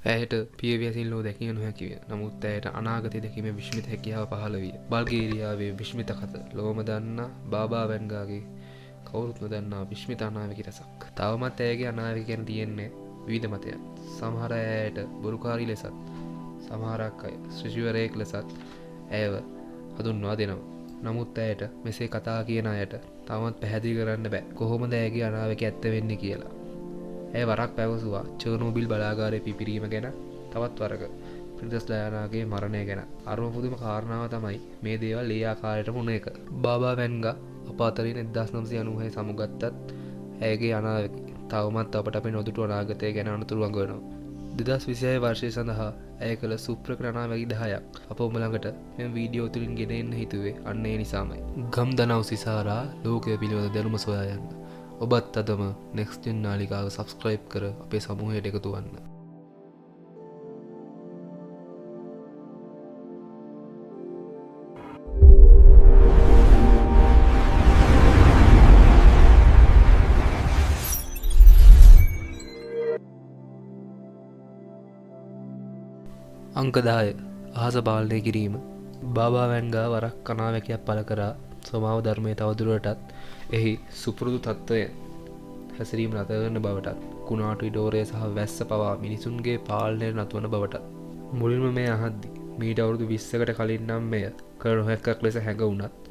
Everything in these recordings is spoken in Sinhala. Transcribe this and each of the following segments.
ඇයට පියවැසින් ලෝ දැකිය නොහැකිව. නමුත් ඇයට අනාගතය දැකීමේ විශ්මිත හැකියාව පහළ විය. බල්ගේරියාවේ විශ්මිත කත ලොවම දන්නා බාබා වැන්ගාගේ කවුරුත් නොදන්නා විශ්මිත අනාවැකි රසක්. තවමත් ඇයගේ අනාවැකි ගැන තියෙන්නේ විවිධ මතයන්. සමහර ඇයට බොරුකාරී ලෙසත් සමහරක් අය ශ්‍රිෂිවරයෙක් ලෙසත් ඇයව හඳුන්වා දෙනවා. නමුත් ඇයට මෙසේ කතා කියන අයට තවමත් පැහැදිලි කරන්න බෑ කොහොමද ඇයගේ අනාවැකි ඇත්ත වෙන්නේ කියලා. ඇය වරක් පැවසුවා චර්නෝබිල් බලාගාරයේ පිපිරීම ගැන, තවත් වරක ප්‍රින්සස් ඩයනාගේ මරණය ගැන. අරම පුදුම කාරණාව තමයි මේ දේවල් ඒ ආකාරයටම වුණ එක. බාබා වැන්ගා අප අතරින් 1996 සමුගත්තත් ඇයගේ අනාවැකි තවමත් අපට අපේ නොදුටු අනාගතය ගැන අනතුරු අඟවනවා. 2026 වර්ෂය සඳහා ඇය කළ සුප්‍රකට අනාවැකි 10ක් අප ඔබ ළඟට මෙම වීඩියෝ තුලින් ගෙන එන්න හිතුවේ අන්න ඒ නිසාමයි. ගම් දනව් සිසාරා ලෝකය පිළිබඳ දැනුම සොයා යන්න. ඔබත් අදම නෙක්ස්ට් ජෙන් නාලිකාව සබ්ස්ක්‍රයිබ් කර අපේ සමූහයට එකතු වන්න. අංක 10 අහස පාලනය කිරීම. බාබා වැන්ගා වරක් අනාවැකියක් පළ කරා ස්වභාව ධර්මයේ තවදුරටත් එහි සුපුරුදු තත්ත්වය හැසිරීම නතර කරන බවටත් කුණාටු ඉඩෝරය සහ වැස්ස පවා මිනිසුන්ගේ පාලනයට නතුවන බවටත් මුලින්ම මේ අහද්දි මීට අවුරුදු 20කට කලින් නම් මෙය කළ නොහැක්කක් ලෙස හැඟවුණත්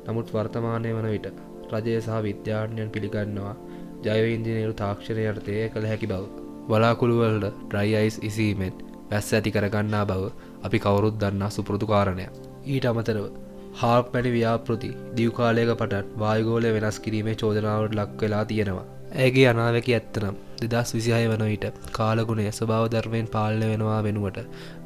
නමුත් වර්තමානය වන විට රජය සහ විද්‍යාඥයන් පිළිගන්නවා ජෛව ඉන්ජිනේරු තාක්ෂණය යටතේ කළ හැකි බව. වලාකුළු වලට ඩ්‍රයි අයිස් ඉසීමෙන් වැස්ස ඇති කරගන්නා බව අපි කවුරුත් දන්නා සුපුරුදු කාරණයක්. ඊට අමතරව හාප් වැනි ව්‍යාපෘති දිව් කාලයක පටන් වායුගෝලය වෙනස් කිරීමේ චෝදනාවට ලක් වෙලා තියෙනවා. ඇයගේ අනාවැකි ඇත්තනම් 2026 වන විට කාලගුණය ස්වභාව ධර්මයෙන් පාලනය වෙනවා වෙනුවට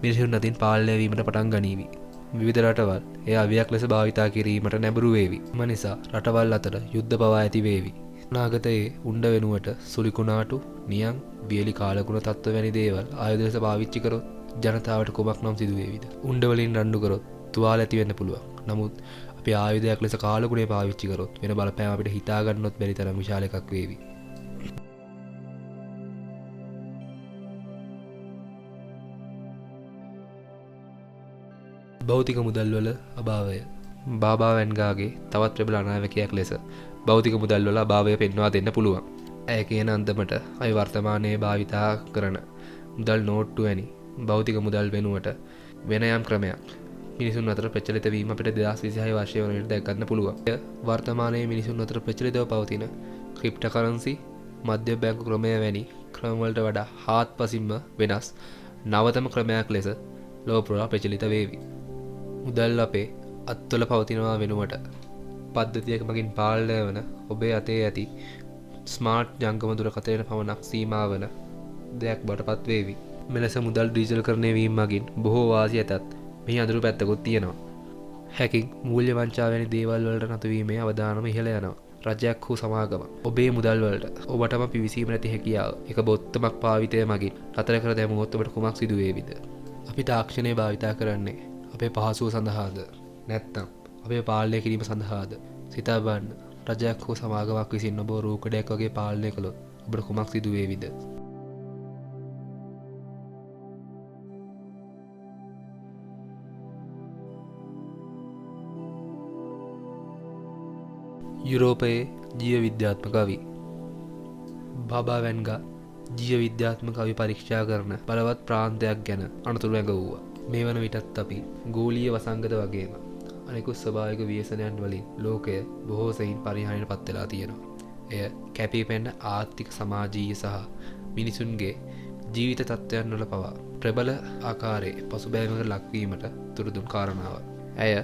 මිනිසුන් අතින් පාලනය වීමට පටන් ගනීවි. විවිධ රටවල් එය අවියක් ලෙස භාවිතා කිරීමට නැඹුරු වේවි. එම නිසා රටවල් අතර යුද්ධ පවා ඇති වේවි. අනාගතයේ උණ්ඩ වෙනුවට සුළි කුණාටු, නියම්, වියලි කාලගුණ තත්ත්ව වැනි දේවල් ආයුධ ලෙස පාවිච්චි කරොත් ජනතාවට කුමක් නම් සිදු වේවිද? උණ්ඩ වලින් රණ්ඩු කරොත් තුවාල ඇති වෙන්න පුළුවන්. නමුත් අපි ආයුධයක් ලෙස කාලගුණය පාවිච්චි කරොත් වෙන බලපෑම අපිට හිතා ගන්නවත් බැරි තරම් විශාල එකක් වේවි. භෞතික මුදල් වල අභාවය. බාබා වැන්ගාගේ තවත් ප්‍රබල අනාවැකියක් ලෙස භෞතික මුදල් වල අභාවය පෙන්වා දෙන්න පුළුවන්. ඇය කියන අන්දමට අපි වර්තමානයේ භාවිතා කරන මුදල් නෝට්ටු වැනි භෞතික මුදල් වෙනුවට වෙන යම් ක්‍රමයක් මිනිසුන් අතර ප්‍රචලිත වීම අපිට 2026 වර්ෂය වන විට දැක ගන්න පුළුවන්. වර්තමානයේ මිනිසුන් අතර ප්‍රචලිතව පවතින ක්‍රිප්ටෝකරන්සි, මධ්‍ය බැංකු ක්‍රමය වැනි ක්‍රම වලට වඩා හාත්පසින්ම වෙනස් නවතම ක්‍රමයක් ලෙස ලෝක පුරා ප්‍රචලිත වේවි. මුදල් අපේ අත්වල පවතිනවා වෙනුවට පද්ධතියක මගින් පාලනය වන ඔබේ අතේ ඇති ස්මාර්ට් ජංගම දුරකථනයට පමණක් සීමා වන දෙයක් බවට පත් වේවි. මෙලෙස මුදල් ඩිජිටල්කරණය වීම මගින් බොහෝ වාසි ඇතත් මෙහි අඳුරු පැත්තකුත් තියෙනවා. හැකින් මූල්‍ය වංචාව වැනි දේවල් වලට නතු වීමේ අවදානම ඉහළ යනවා. රජයක් හෝ සමාගමක් ඔබේ මුදල් වලට ඔබටම පිවිසීම නැති හැකියාව එක බොත්තමක් පාවිතය මගින් නතර කර දැමුවොත් ඔබට කුමක් සිදු වේවිද? අපි තාක්ෂණය භාවිතා කරන්නේ අපේ පහසුව සඳහාද නැත්නම් අපේ පාලනය කිරීම සඳහාද? සිතා බලන්න. රජයක් හෝ සමාගමක් විසින් ඔබ රූකඩයක් වගේ පාලනය කළොත් ඔබට කුමක් සිදු වේවිද? යුරෝපයේ ජීව විද්‍යාත්මක කවි බාබා වැන්ගා ජීව විද්‍යාත්මක කවි පරීක්ෂා කරන බලවත් ප්‍රාන්තයක් ගැන අනතුරු ඇඟවුවා. මේ වන විටත් අපි ගෝලීය වසංගත වගේම අනෙකුත් ස්වභාවික ව්‍යසනයන් වලින් ලෝකය බොහෝ සෙයින් පරිහානියට පත් වෙලා තියෙනවා. එය කැපිපෙනෙන ආර්ථික, සමාජීය සහ මිනිසුන්ගේ ජීවිත තත්ත්වයන් වල පවා ප්‍රබල ආකාරයේ පසුබෑමකට ලක්වීමට තුරුදුන් කාරණාවක්. ඇය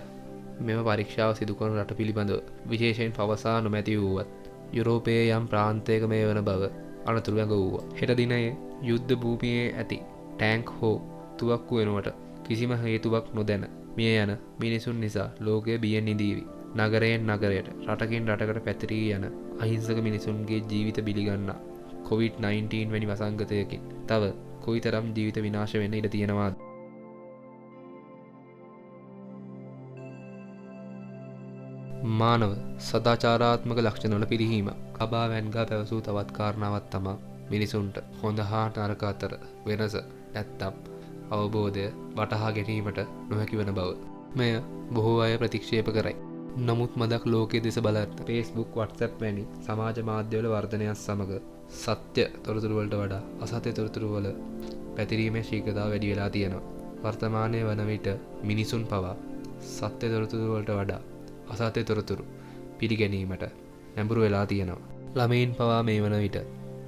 මෙම පරීක්ෂාව සිදු කරන රට පිළිබඳව විශේෂයෙන් පවසා නොමැති වූවත් යුරෝපයේ යම් ප්‍රාන්තයක මේ වන බව අනතුරු ඇඟවුවා. හෙට දිනයේ යුද්ධ භූමියේ ඇති ටැංක් හෝ තුවක්කු වෙනුවට කිසිම හේතුවක් නොදැන මිය යන මිනිසුන් නිසා ලෝකය බියෙන් නිදීවි. නගරයෙන් නගරයට, රටකින් රටකට පැතිරී යන අහිංසක මිනිසුන්ගේ ජීවිත බිලිගන්නා COVID-19 වැනි වසංගතයකින් තව කොයිතරම් ජීවිත විනාශ වෙන්න ඉඩ තියෙනවාද? මානව සදාචාරාත්මක ලක්ෂණවල පිරිහීම. බාබා වැන්ගා පැවසූ තවත් කාරණාවක් තමයි මිනිසුන්ට හොඳ හා නරක අතර වෙනස නැත්තම් අවබෝධය වටහා ගැනීමට නොහැකි වන බව මෙය බොහෝ අය ප්‍රතික්ෂේප කරයි. නමුත් මදක් ලෝකයේ දෙස බලන්න Facebook, WhatsApp වැනි සමාජ මාධ්‍යවල වර්ධනයත් සමග සත්‍ය තොරතුරු වලට වඩා අසත්‍ය තොරතුරු වල පැතිරීමේ ශීඝ්‍රතාව වැඩි වෙලා තියෙනවා. වර්තමානයේ වන විට මිනිසුන් පවා සත්‍ය තොරතුරු වලට වඩා අසත්‍ය තොරතුරු පිළිගැනීමට නැඹුරු වෙලා තියෙනවා. ළමයින් පවා මේ වන විට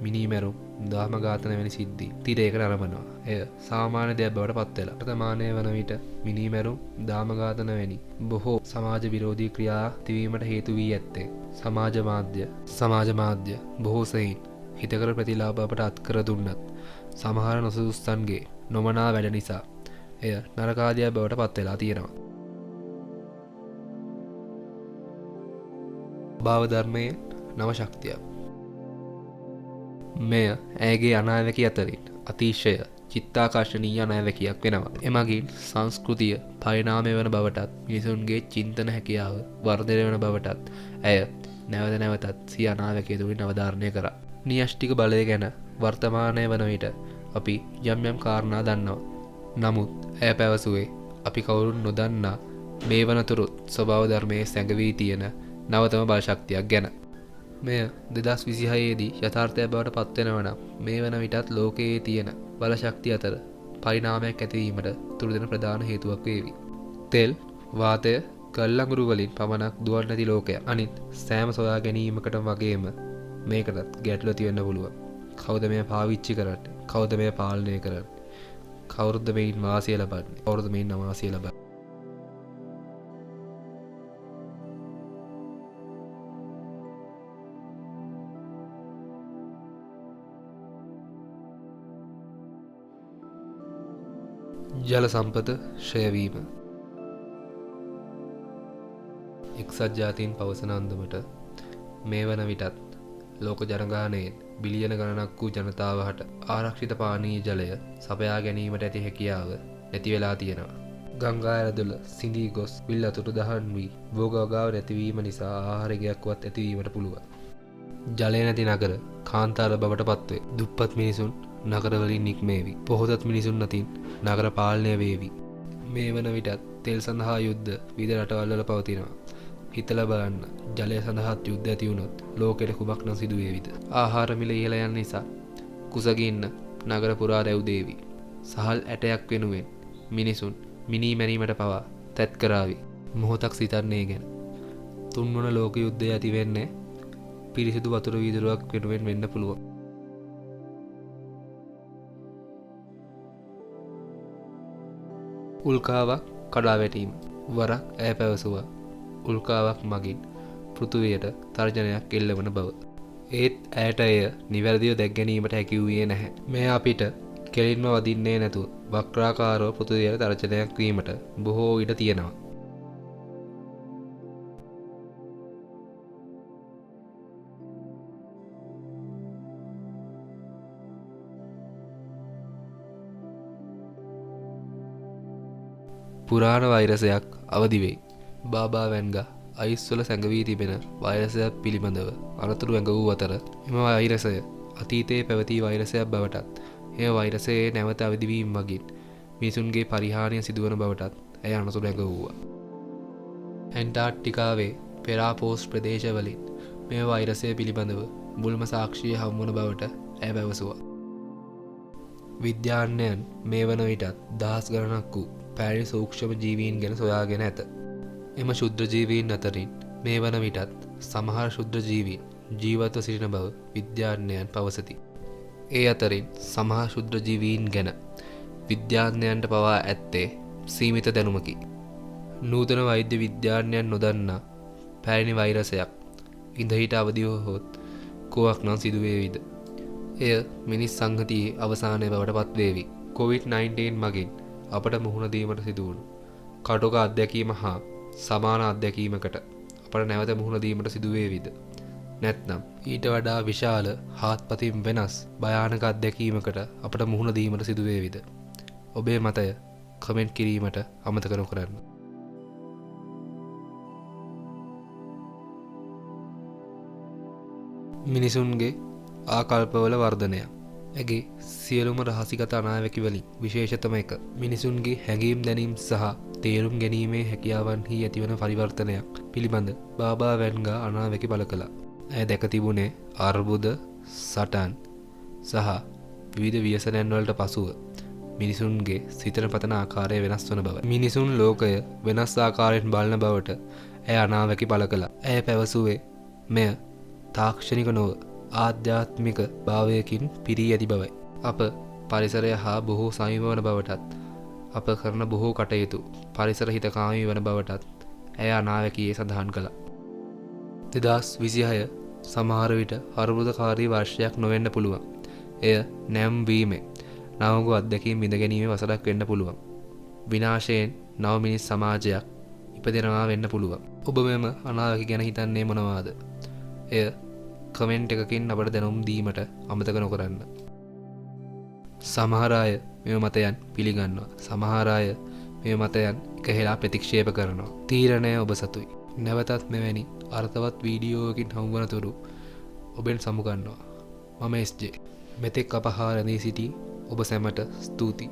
මිනීමැරුම්, දාම ඝාතන වැනි සිද්ධි තිරයක නරඹනවා. එය සාමාන්‍ය දෙයක් බවට පත් වෙලා. වර්තමානයේ වන විට මිනීමැරුම්, දාම ඝාතන වැනි බොහෝ සමාජ විරෝධී ක්‍රියා තිවීමට හේතු වී ඇත්තේ සමාජ මාධ්‍ය බොහෝ සෙයින් හිතකර ප්‍රතිලාභ අපට අත්කර දුන්නත් සමහර නොසුදුස්සන්ගේ නොමනා වැඩ නිසා එය නරකාදියක් බවට පත් වෙලා තියෙනවා. භාව ධර්මයේ නව ශක්තියක්. මෙය ඇයගේ අනාවැකි අතරින් අතිශය චිත්තාකර්ශනීය අනාවැකියක් වෙනවා. එමගින් සංස්කෘතිය පරිණාමය වන බවටත් මිනිසුන්ගේ චින්තන හැකියාව වර්ධනය වන බවටත් ඇය නැවත නැවතත් සිය අනාවැකිය තුළින් අවධාරණය කරා. න්‍යෂ්ටික බලය ගැන වර්තමානය වන විට අපි යම් යම් කාරණා දන්නවා. නමුත් ඇය පැවසුවේ අපි කවුරුන් නොදන්නා මේ වනතුරුත් ස්වභාව ධර්මයේ සැඟවී තියෙන නවතම බලශක්තියක් ගැන. මෙය 2026 දී යථාර්ථයක් බවට පත්වෙනව නම් මේ වන විටත් ලෝකයේ තියෙන බලශක්තිය අතර පරිණාමයක් ඇතිවීමට තුරුදෙන ප්‍රධාන හේතුවක් වේවි. තෙල්, වාතය, ගල් අඟුරු වලින් පමණක් දුවන්නේ නැති ලෝකයක්. අනිත් සෑම සොයා ගැනීමකටම වගේම මේකටත් ගැටලුව තියෙන්න පුළුවන්. කවුද මේ පාවිච්චි කරන්නේ? කවුද මේ පාලනය කරන්නේ? කවුරුද මේන් වාසිය ලබන්නේ? කවුරුද මේන් අවාසිය ලබන්නේ? ජල සම්පත ක්ෂය වීම. එක්සත් ජාතීන් පවසන අන්දමට මේ වන විටත් ලෝක ජනගහනයෙන් බිලියන ගණනක් වූ ජනතාවට ආරක්ෂිත පානීය ජලය සපයා ගැනීමට ඇති හැකියාව නැති වෙලා තියෙනවා. ගංගා ඇරදොල සිඳී ගොස් විල් අතුරු දහන් වී භෝගවගාව නැතිවීම නිසා ආහාරගයක්වත් ඇතිවීමට පුළුවන්. ජලය නැති නගර කාන්තාර බවට පත්වේ. දුප්පත් මිනිසුන් නගරවලින් නික්මේවි. පොහොසත් මිනිසුන් අතින් නගර පාලනය වේවි. මේ වන විටත් තෙල් සඳහා යුද්ධ විවිධ රටවල්වල පවතිනවා. හිතලා බලන්න, ජලය සඳහාත් යුද්ධ ඇති වුණොත් ලෝකෙට කුමක් නම් සිදු වේවිද? ආහාර මිල ඉහළ යන නිසා කුසගින්න නගර පුරා රැව් දේවි. සහල් ඇටයක් වෙනුවෙන් මිනිසුන් මිනී මැරීමට පවා තැත් කරાવી. මොහොතක් සිතන්නේ ගැන. තුන්වන ලෝක යුද්ධය ඇති වෙන්නේ පිරිසිදු වතුර වීදුරුවක් වෙනුවෙන් වෙන්න පුළුවන්. උල්කාවක් කඩා වැටීම. වරක් ඇය පැවසුවා උල්කාවක් මගින් පෘථුවියට තර්ජනයක් එල්ලවන බව. ඒත් ඇයට එය නිවැරදිව දැක් ගැනීමට හැකි වූයේ නැහැ. මෙය අපිට කෙලින්ම වදින්නේ නැතුව වක්‍රාකාරව පෘථුවියට තර්ජනයක් වීමට බොහෝ ඉඩ තියෙනවා. පුරාණ වෛරසයක් අවදි වෙයි. බාබා වැන්ගා අයිස්වල සැඟවී තිබෙන වෛරසයක් පිළිබඳව අනතුරු ඇඟ වූ අතර එම වෛරසය අතීතයේ පැවති වෛරසයක් බවටත් එම වෛරසයේ නැවත අවදිවීම මගින් මිනිසුන්ගේ පරිහානිය සිදුවන බවටත් ඇය අනතුරු ඇඟ වූවා. ඇන්ටාර්ක්ටිකාවේ පෙරාපෝස් ප්‍රදේශවලින් මේ වෛරසය පිළිබඳව මුල්ම සාක්ෂිය හමුවන බවට ඇය පැවසුවා. විද්‍යාඥයන් මේ වන විටත් දහස් ගණනක් වූ පැරණි සූක්ෂම ජීවීන් ගැන සොයාගෙන ඇත. එම ශුද්‍ර ජීවීන් අතරින් මේ වන විටත් සමහර ශුද්‍ර ජීවීන් ජීවත්ව සිටින බව විද්‍යාඥයන් පවසති. ඒ අතරින් සමහර ශුද්‍ර ජීවීන් ගැන විද්‍යාඥයන්ට පවා ඇත්තේ සීමිත දැනුමකි. නූතන වෛද්‍ය විද්‍යාඥයන් නොදන්නා පැරණි වෛරසයක් ඉඳහිට අවදි වූහොත් කුවක් නම් සිදුවේවිද? එය මිනිස් සංහතියේ අවසානය බවට පත්වේවි. COVID-19 මගින් අපට මුහුණ දීමට සිදුවුණු කටුක අත්දැකීම හා සමාන අත්දැකීමකට අපට නැවත මුහුණ දීමට සිදුවේවිද? නැත්නම් ඊට වඩා විශාල හාත්පසින් වෙනස් භයානක අත්දැකීමකට අපට මුහුණ දීමට සිදුවේවිද? ඔබේ මතය කමෙන්ට් කිරීමට අමතක නොකරන්න. මිනිසුන්ගේ ආකල්පවල වර්ධනය. ඇගේ සියලුම රහසිගත අනාවැකි වලින් විශේෂතම එක මිනිසුන්ගේ හැඟීම් දැනීම් සහ තේරුම් ගැනීමේ හැකියාවන්හි ඇතිවන පරිවර්තනයක් පිළිබඳ බාබා වැන්ගා අනාවැකි පළ කළා. ඇය දැක තිබුණේ අර්බුද, සටන් සහ විවිධ ව්‍යසනයන් වලට පසුව මිනිසුන්ගේ සිතන පතන ආකාරය වෙනස් වන බව. මිනිසුන් ලෝකය වෙනස් ආකාරයෙන් බලන බවට ඇය අනාවැකි පළ කළා. ඇය පැවසුවේ මෙය තාක්ෂණික නොව ආධ්‍යාත්මික භාවයකින් පිරී ඇති බවයි. අප පරිසරය හා බොහෝ සමීප වන බවටත් අප කරන බොහෝ කටයුතු පරිසර හිතකාමී වන බවටත් ඇය අනාවැකියේ සඳහන් කළා. 2026 සමහර විට අර්බුදකාරී වර්ෂයක් නොවෙන්න පුළුවන්. එය නැම්වීමේ නවගු අත්දැකීම් විඳගැනීමේ වසරක් වෙන්න පුළුවන්. විනාශයෙන් නව මිනිස් සමාජයක් ඉපදෙනවා වෙන්න පුළුවන්. ඔබ මෙම අනාවැකි ගැන හිතන්නේ මොනවාද? එය කමෙන්ට් එකකින් අපට දැනුම් දීමට අමතක නොකරන්න. සමහර අය මෙම මතයන් පිළිගන්නවා. සමහර අය මෙම මතයන් එකහෙලා ප්‍රතික්ෂේප කරනවා. තීරණය ඔබ සතුයි. නැවතත් මෙවැනි අර්ථවත් වීඩියෝකින් හමුවනතුරු ඔබෙන් සමුගන්නවා. මම SJ. මෙතෙක් අප හා රැඳී සිටි ඔබ සැමට ස්තුතියි.